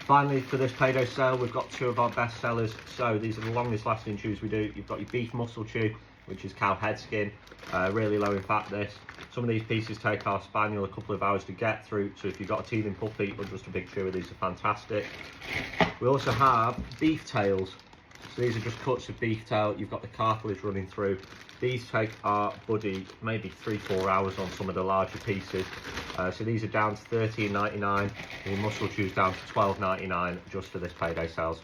Finally, for this payday sale, we've got two of our best sellers. So these are the longest lasting chews we do. You've got your beef muscle chew, which is cow head skin, really low in fat this. Some of these pieces take our spaniel a couple of hours to get through, so if you've got a teething puppy or just a big chewer, these are fantastic. We also have beef tails. So these are just cuts of beef tail. You've got the cartilage running through. These take our buddy maybe 3-4 hours on some of the larger pieces. So these are down to $13.99, and your muscle chews down to $12.99 just for this payday sales.